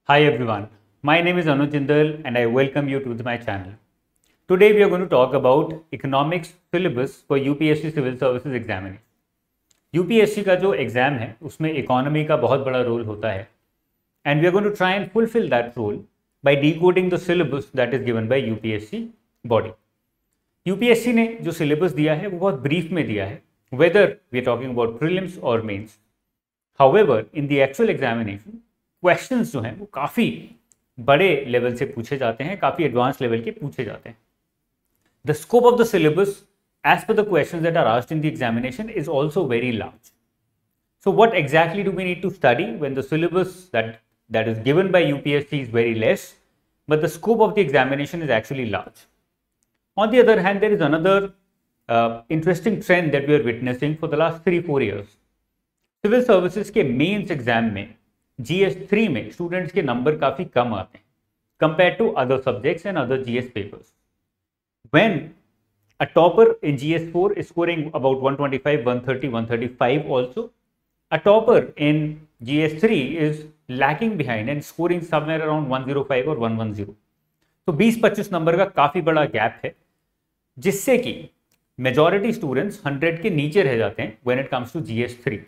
Hi everyone, my name is Anuj Jindal and I welcome you to my channel. Today we are going to talk about economics syllabus for UPSC Civil Services Examination. UPSC का जो exam है उसमें economy का बहुत बड़ा role होता है and we are going to try and fulfill that role by decoding the syllabus that is given by UPSC body. UPSC ने जो syllabus दिया है वो बहुत brief में दिया है, whether we are talking about prelims or mains. However, in the actual examination, questions जो हैं वो काफ़ी बड़े लेवल से पूछे जाते हैं, काफ़ी एडवांस लेवल के पूछे जाते हैं. The scope of the syllabus as per the questions that are asked in the examination is also very large. So what exactly do we need to study when the syllabus that is given by UPSC is very less, but the scope of the examination is actually large. On the other hand, there is another interesting trend that we are witnessing for the last 3-4 years. Civil services के mains exam में GS3 में students के number काफी कम आते हैं compare to other subjects and other GS papers. When a topper in GS4 is scoring about 125, 130, 135 also, a topper in GS3 is lacking behind and scoring somewhere around 105 or 110. तो 20-25 number का काफी बड़ा gap है जिससे कि majority students 100 के नीचे रह जाते हैं when it comes to GS3.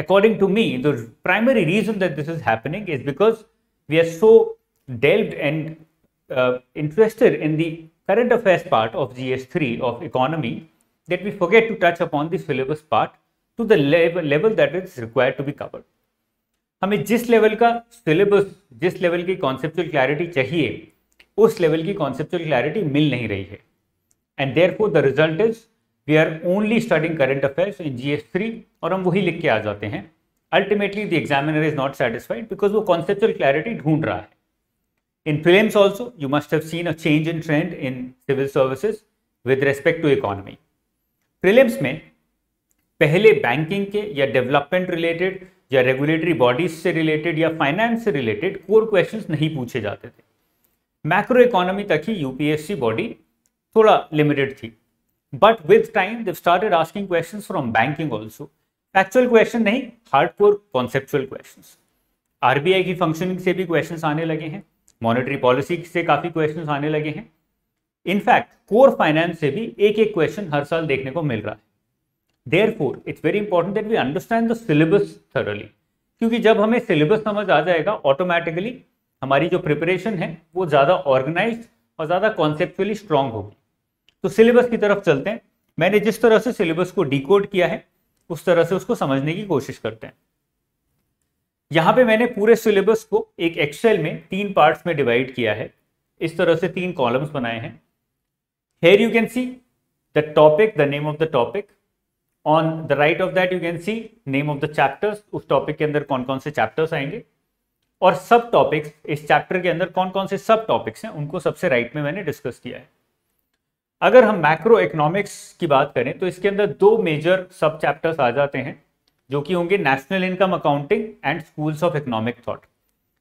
According to me, the primary reason that this is happening is because we are so delved and interested in the current affairs part of GS3 of economy that we forget to touch upon the syllabus part to the level that is required to be covered. हमें जिस level का syllabus, जिस level की conceptual clarity चाहिए, उस level की conceptual clarity मिल नहीं रही है. And therefore the result is we are only studying current affairs in GS3 और हम वही लिख के आ जाते हैं. Ultimately the examiner is not satisfied because वो कॉन्सेप्चुअल क्लैरिटी ढूंढ रहा है. In prelims also you must have seen a change in trend in civil services with respect to economy. Prelims में पहले बैंकिंग के या डेवलपमेंट रिलेटेड या regulatory bodies से रिलेटेड या फाइनेंस से रिलेटेड कोर क्वेश्चंस नहीं पूछे जाते थे. मैक्रो इकोनॉमी तक ही यूपीएससी बॉडी थोड़ा लिमिटेड थी. But with time, they've started asking questions from banking also. Factual question नहीं, hardcore conceptual questions. RBI की functioning से भी questions आने लगे हैं, monetary policy से काफी questions आने लगे हैं. In fact, core finance से भी एक question हर साल देखने को मिल रहा है. Therefore, it's very important that we understand the syllabus thoroughly. क्योंकि जब हमें syllabus समझ आ जाएगा, automatically हमारी जो preparation है वो ज़्यादा organized और ज़्यादा conceptually strong होगी. तो सिलेबस की तरफ चलते हैं. मैंने जिस तरह से सिलेबस को डिकोड किया है उस तरह से उसको समझने की कोशिश करते हैं. यहां पे मैंने पूरे सिलेबस को एक एक्सेल में 3 पार्ट्स में डिवाइड किया है. इस तरह से 3 कॉलम्स बनाए हैं. Here you can see the topic, the name of the topic. On the right of that you can see name of the chapters. उस टॉपिक के अंदर कौन कौन से चैप्टर्स आएंगे और सब टॉपिक्स, इस चैप्टर के अंदर कौन कौन से सब टॉपिक्स हैं उनको सबसे राइट में मैंने डिस्कस किया है. अगर हम मैक्रो इकोनॉमिक्स की बात करें तो इसके अंदर 2 मेजर सब चैप्टर्स आ जाते हैं जो कि होंगे national income accounting and schools of economic thought.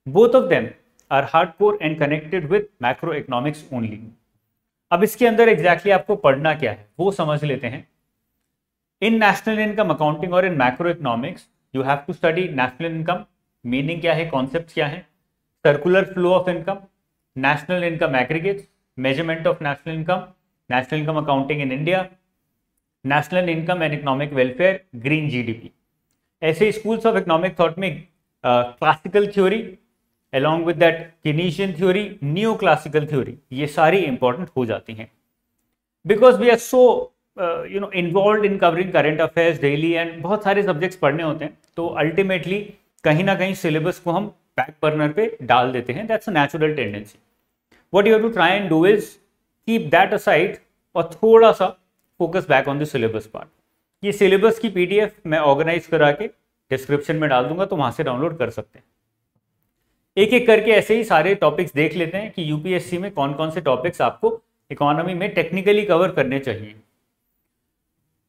Both of them are hardcore and connected with macro economics only. अब इसके अंदर एग्जैक्टली आपको पढ़ना क्या है वो समझ लेते हैं. इन नेशनल इनकम अकाउंटिंग और in macroeconomics you have to study national income, meaning क्या है, कॉन्सेप्ट क्या है, circular flow of income, national income aggregates, measurement of national income, national income accounting in India, national income and economic welfare, green GDP. ऐसे schools of economic thought में classical theory along with that Keynesian theory, new classical theory, ये सारी important हो जाती हैं because we are so involve in covering current affairs daily and बहुत सारे subjects पढ़ने होते हैं. तो अल्टीमेटली कहीं ना कहीं सिलेबस को हम बैक बर्नर पे डाल देते हैं. That's a natural tendency. What you have to try and do is keep that aside और थोड़ा सा focus back on the syllabus part. ये सिलेबस की PDF मैं ऑर्गेनाइज करा के डिस्क्रिप्शन में डाल दूंगा तो वहां से डाउनलोड कर सकते हैं. एक एक करके ऐसे ही सारे टॉपिक्स देख लेते हैं कि यूपीएससी में कौन कौन से टॉपिक्स आपको इकोनॉमी में टेक्निकली कवर करने चाहिए.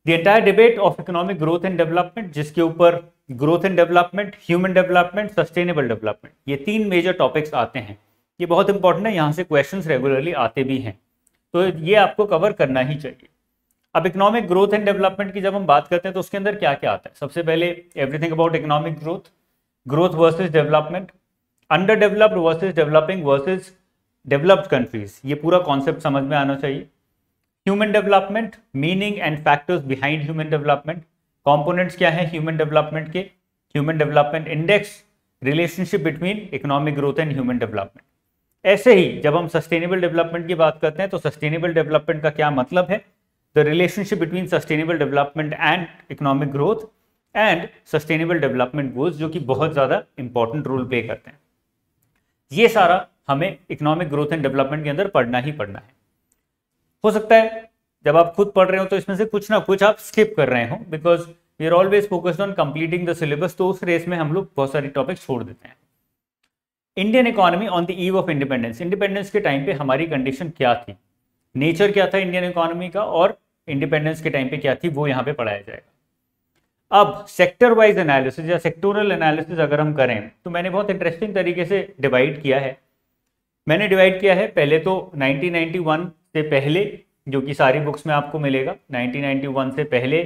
The entire debate of economic growth and development, जिसके ऊपर growth and development, human development, sustainable development, ये 3 मेजर टॉपिक्स आते हैं. ये बहुत इंपॉर्टेंट है, यहाँ से क्वेश्चंस रेगुलरली आते भी हैं तो ये आपको कवर करना ही चाहिए. अब इकोनॉमिक ग्रोथ एंड डेवलपमेंट की जब हम बात करते हैं तो उसके अंदर क्या क्या आता है. सबसे पहले everything about economic growth, growth versus development, under developed versus developing versus developed countries, ये पूरा कॉन्सेप्ट समझ में आना चाहिए। Human development, meaning and factors behind human development, components क्या है ह्यूमन डेवलपमेंट के, human development index, relationship between economic growth and human development. ऐसे ही जब हम सस्टेनेबल डेवलपमेंट की बात करते हैं तो सस्टेनेबल डेवलपमेंट का क्या मतलब है, the relationship between sustainable development and economic growth and sustainable development goals, जो कि बहुत ज़्यादा इंपॉर्टेंट रोल प्ले करते हैं। ये सारा हमें इकोनॉमिक ग्रोथ एंड डेवलपमेंट के अंदर पढ़ना ही पढ़ना है। हो सकता है जब आप खुद पढ़ रहे हो तो इसमें से कुछ ना कुछ आप स्किप कर रहे हो, because we are always focused on completing the syllabus, तो उस रेस में हम लोग बहुत सारी टॉपिक छोड़ देते हैं। Indian economy on the eve of independence, independence के टाइम पे हमारी कंडीशन क्या थी, नेचर क्या था इंडियन इकोनॉमी का, और इंडिपेंडेंस के टाइम पे क्या थी, वो यहाँ पे पढ़ाया जाएगा। अब सेक्टर वाइज एनालिसिस या सेक्टोरल एनालिसिस अगर हम करें तो मैंने बहुत इंटरेस्टिंग तरीके से डिवाइड किया है। मैंने डिवाइड किया है पहले तो 1991 से पहले, जो कि सारी बुक्स में आपको मिलेगा, 1991 से पहले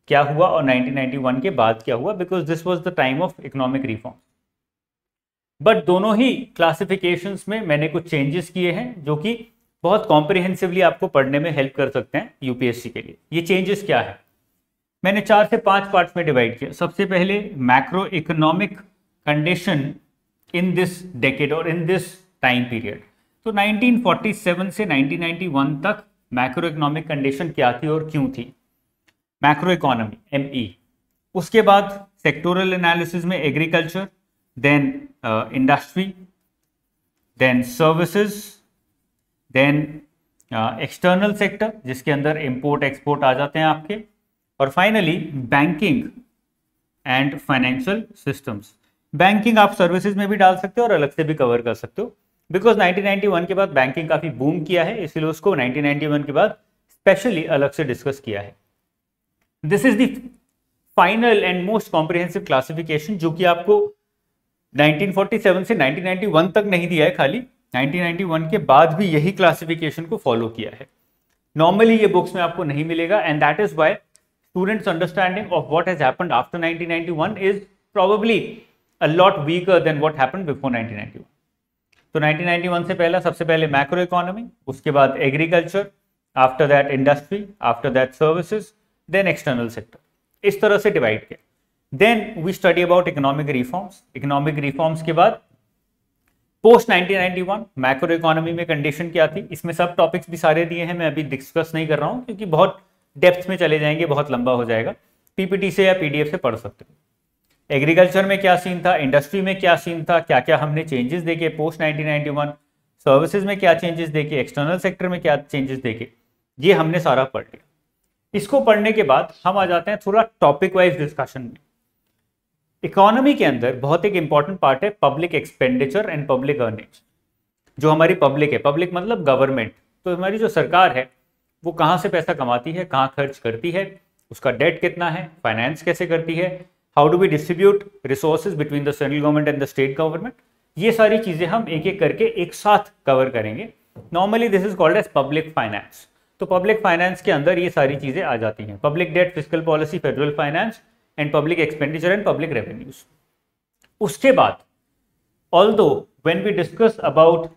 क्या हुआ और 1991 के बाद क्या हुआ, because this was the time of economic reform. But दोनों ही क्लासिफिकेशंस में मैंने कुछ चेंजेस किए हैं जो कि बहुत कॉम्प्रिहेंसिवली आपको पढ़ने में हेल्प कर सकते हैं यूपीएससी के लिए। ये चेंजेस क्या है, मैंने 4 से 5 पार्ट्स में डिवाइड किया। सबसे पहले macro economic condition in this decade और इन दिस टाइम पीरियड। तो 1947 से 1991 तक मैक्रो इकोनॉमिक कंडीशन क्या थी और क्यों थी, मैक्रो इकोनॉमी एमई। उसके बाद सेक्टोरल एनालिसिस में agriculture, then industry, then services, then external sector जिसके अंदर इंपोर्ट एक्सपोर्ट आ जाते हैं आपके, और finally banking and financial systems. Banking आप सर्विसेज में भी डाल सकते हो और अलग से भी कवर कर सकते हो, बिकॉज 1991 के बाद बैंकिंग काफी बूम किया है, इसलिए उसको 1991 के बाद स्पेशली अलग से डिस्कस किया है। This is the final and most comprehensive classification, जो कि आपको 1947 से 1991 तक नहीं दिया है, खाली 1991 के बाद भी यही क्लासिफिकेशन को फॉलो किया है। नॉर्मली ये बुक्स में आपको नहीं मिलेगा, and that is why students understanding of what has happened after 1991 is probably a lot weaker then what happened before 1991। तो 1991 से पहला सबसे पहले मैक्रो इकोनॉमी, उसके बाद agriculture, after that industry, after that services, then external sector, इस तरह से डिवाइड किया। Then we study about economic reforms. Economic reforms के बाद पोस्ट 1991 मैक्रो इकोनॉमी में कंडीशन क्या थी, इसमें सब टॉपिक्स भी सारे दिए हैं, मैं अभी डिस्कस नहीं कर रहा हूं क्योंकि बहुत डेप्थ में चले जाएंगे, बहुत लंबा हो जाएगा। पीपीटी से या पीडीएफ से पढ़ सकते हो। एग्रीकल्चर में क्या सीन था, इंडस्ट्री में क्या सीन था, क्या क्या हमने चेंजेस देखे पोस्ट 1991, सर्विसेज में क्या चेंजेस देखे, एक्सटर्नल सेक्टर में क्या चेंजेस देखे, ये हमने सारा पढ़ लिया। इसको पढ़ने के बाद हम आ जाते हैं थोड़ा टॉपिक वाइज डिस्कशन में। इकोनॉमी के अंदर बहुत एक इंपॉर्टेंट पार्ट है public expenditure and public earnings. जो हमारी पब्लिक है, पब्लिक मतलब गवर्नमेंट, तो हमारी जो सरकार है वो कहाँ से पैसा कमाती है, कहाँ खर्च करती है, उसका डेट कितना है, फाइनेंस कैसे करती है, how do we distribute resources between the central government and the state government, ये सारी चीजें हम एक एक करके एक साथ कवर करेंगे। Normally this is called as public finance. तो पब्लिक फाइनेंस के अंदर ये सारी चीजें आ जाती हैं, public debt, fiscal policy, federal finance and public expenditure and public revenues. उसके बाद although when we discuss about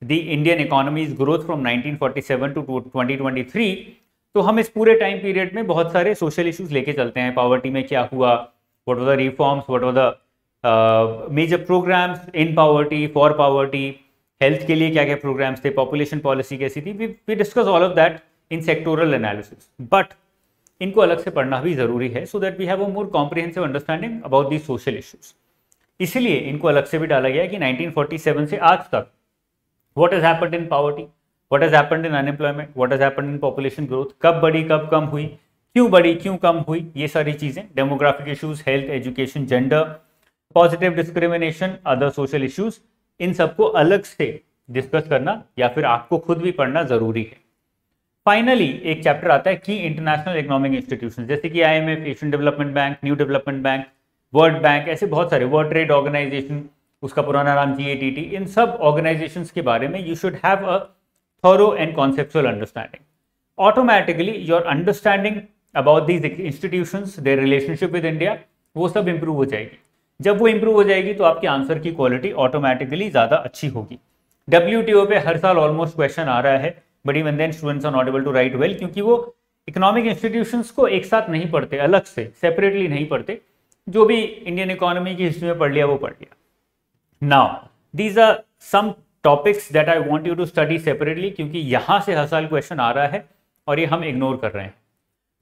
the Indian economy's growth from 1947 to 2023, तो हम इस पूरे टाइम पीरियड में बहुत सारे सोशल इश्यूज लेके चलते हैं। पॉवर्टी में क्या हुआ, what were the reforms, what were the major programs in poverty, for poverty, health के लिए क्या क्या प्रोग्राम्स थे, पॉपुलेशन पॉलिसी कैसी थी, we discuss all of that in sectoral analysis. But इनको अलग से पढ़ना भी जरूरी है so that we have a more comprehensive understanding about the social issues. इसलिए इनको अलग से भी डाला गया है कि 1947 से आज तक what has happened in poverty, what has happened in unemployment, what has happened in population growth, कब बढ़ी कब कम हुई, क्यों बढ़ी क्यों कम हुई, ये सारी चीजें, demographic issues, health, education, gender, positive discrimination, other social issues, इन सबको अलग से डिस्कस करना या फिर आपको खुद भी पढ़ना जरूरी है। फाइनली एक चैप्टर आता है की इंटरनेशनल इकोनॉमिक इंस्टीट्यूशन, जैसे कि IMF, Asian development bank, new development bank, world bank, ऐसे बहुत सारे, वर्ल्ड ट्रेड ऑर्गेनाइजेशन, उसका पुराना नाम GATT, इन सब ऑर्गेनाइजेशंस के बारे में you should have a thorough and conceptual understanding. Automatically your understanding about these institutions, their relationship with India, वो सब इंप्रूव हो जाएगी। जब वो इंप्रूव हो जाएगी तो आपके आंसर की क्वालिटी ऑटोमेटिकली ज़्यादा अच्छी होगी। WTO पे हर साल ऑलमोस्ट क्वेश्चन आ रहा है, but even then students are not able to write well, क्योंकि वो इकोनॉमिक इंस्टीट्यूशंस को एक साथ नहीं पढ़ते, अलग से सेपरेटली नहीं पढ़ते। जो भी इंडियन इकोनॉमी की हिस्ट्री में पढ़ लिया वो पढ़ लिया। Now these are some topics that I want you to study separately, क्योंकि यहाँ से हर साल क्वेश्चन आ रहा है और ये हम इग्नोर कर रहे हैं।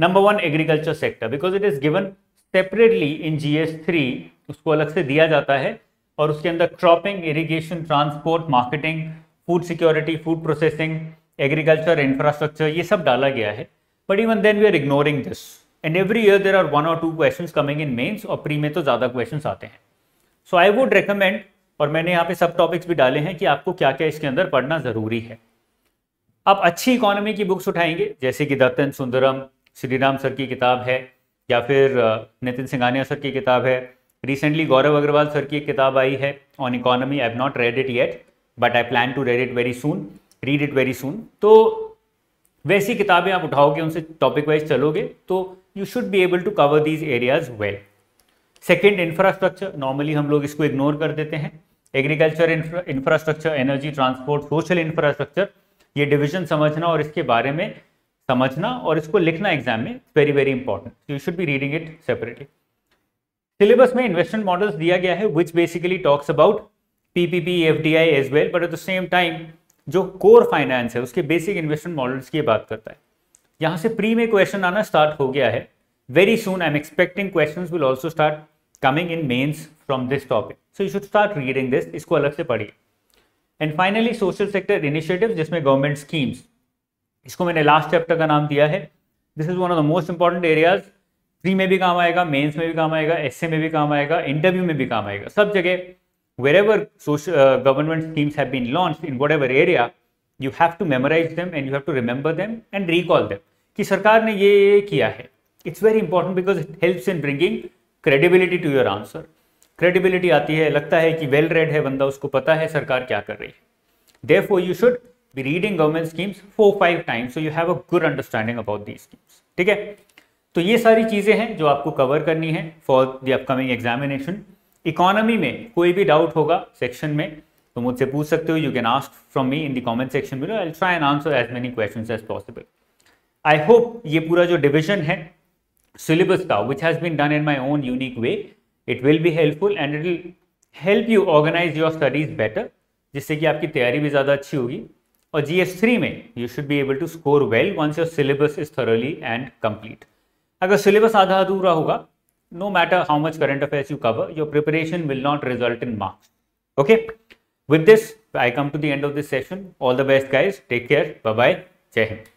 Number 1 agriculture sector, because it is given separately in GS3, उसको अलग से दिया जाता है और उसके अंदर cropping, irrigation, transport, marketing, food security, food processing, agriculture, infrastructure, ये सब डाला गया है। But even then we are ignoring this, and every year there are 1 or 2 questions coming in mains, और प्री में तो ज़्यादा क्वेश्चंस आते हैं। सो आई वुड रिकमेंड, और मैंने यहाँ पे सब टॉपिक्स भी डाले हैं कि आपको क्या क्या इसके अंदर पढ़ना ज़रूरी है। आप अच्छी इकोनॉमी की बुक्स उठाएंगे, जैसे कि दत्तन सुंदरम, श्रीराम सर की किताब है, या फिर नितिन सिंघानिया सर की किताब है। रिसेंटली गौरव अग्रवाल सर की एक किताब आई है on economy, I have not read it yet but I plan to read it very soon. तो वैसी किताबें आप उठाओगे, उनसे टॉपिक वाइज चलोगे, तो you should be able to cover these areas well. Second, infrastructure, normally हम लोग इसको इग्नोर कर देते हैं। Agriculture infrastructure, energy, transport, social infrastructure, ये डिविजन समझना और इसके बारे में समझना और इसको लिखना एग्जाम में very very important. You should be reading it separately. Syllabus में इन्वेस्टमेंट मॉडल्स दिया गया है which basically talks about PPP, FDI as well, but at the same time जो कोर फाइनेंस है उसके बेसिक इन्वेस्टमेंट मॉडल्स की बात करता है। यहाँ से प्री में क्वेश्चन आना स्टार्ट हो गया है। Very soon I am expecting questions will also start coming in mains from this topic, so you should start reading this, इसको अलग से पढ़िए। And finally social sector initiatives, जिसमें गवर्नमेंट स्कीम्स, इसको मैंने लास्ट चैप्टर का नाम दिया है। This is one of the most important areas. Pre में भी काम आएगा, मेंस में भी काम आएगा, एसए में भी काम आएगा, इंटरव्यू में भी काम आएगा, सब जगह। wherever government schemes have been launched in whatever area, you have to memorize them and you have to remember them and recall them कि सरकार ने ये किया है। It's very important because it helps in bringing credibility to your answer. Credibility आती है, लगता है कि well read है बंदा, उसको पता है सरकार क्या कर रही है। Therefore you should be reading government schemes 4-5 times so you have a good understanding about these schemes. ठीक है, तो ये सारी चीजें हैं जो आपको कवर करनी है for the upcoming examination. Economy में कोई भी डाउट होगा सेक्शन में तो मुझसे पूछ सकते हो। You can ask from me in the comment section below, I will try and answer as many questions as possible. I hope ये पूरा जो डिवीजन है सिलेबस का which has been done in my own unique way, it will be helpful and it will help you organise your studies better, जिससे कि आपकी तैयारी भी ज़्यादा अच्छी होगी। और GS3 में you should be able to score well once your syllabus is thoroughly and complete. अगर सिलेबस आधा अधूरा होगा, no matter how much current affairs you cover, your preparation will not result in marks. Okay, with this I come to the end of this session. All the best guys, take care, bye bye, Jai Hind.